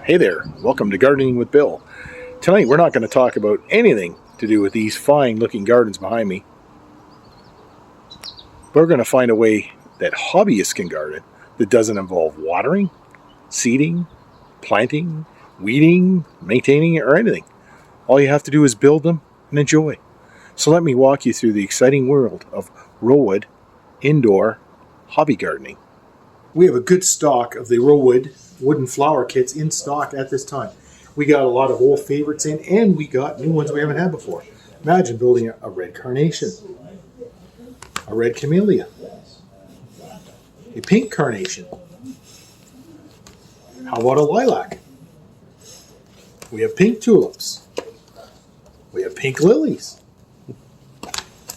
Hey there, welcome to Gardening with Bill. Tonight we're not going to talk about anything to do with these fine looking gardens behind me. We're going to find a way that hobbyists can garden that doesn't involve watering, seeding, planting, weeding, maintaining, or anything. All you have to do is build them and enjoy. So let me walk you through the exciting world of Rowood indoor hobby gardening. We have a good stock of the Rowood wooden flower kits in stock at this time. We got a lot of old favorites in, and we got new ones we haven't had before. Imagine building a red carnation, a red camellia, a pink carnation. How about a lilac? We have pink tulips. We have pink lilies.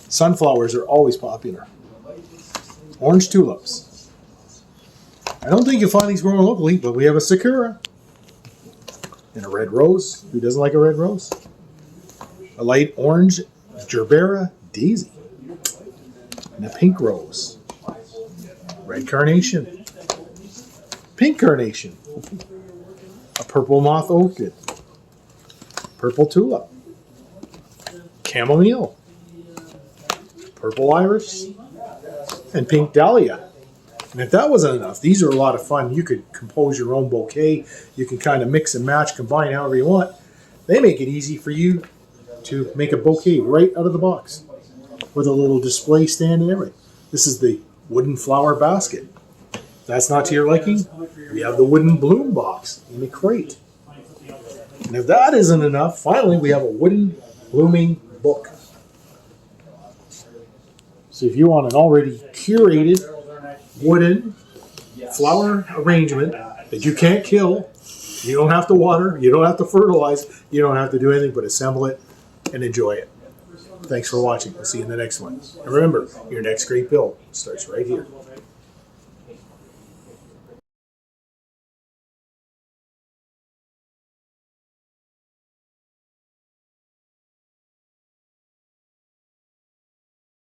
Sunflowers are always popular. Orange tulips. I don't think you'll find these growing locally, but we have a sakura and a red rose. Who doesn't like a red rose? A light orange gerbera daisy and a pink rose. Red carnation. Pink carnation. A purple moth orchid. Purple tulip. Chamomile. Purple iris. And pink dahlia. And if that wasn't enough, these are a lot of fun. You could compose your own bouquet. You can kind of mix and match, combine however you want. They make it easy for you to make a bouquet right out of the box with a little display stand and everything. This is the wooden flower basket. If that's not to your liking, we have the wooden bloom box in the crate. And if that isn't enough, finally we have a wooden blooming book. So if you want an already curated wooden flower arrangement that you can't kill, you don't have to water, you don't have to fertilize, you don't have to do anything but assemble it and enjoy it. Thanks for watching. We'll see you in the next one. And remember, your next great build starts right here.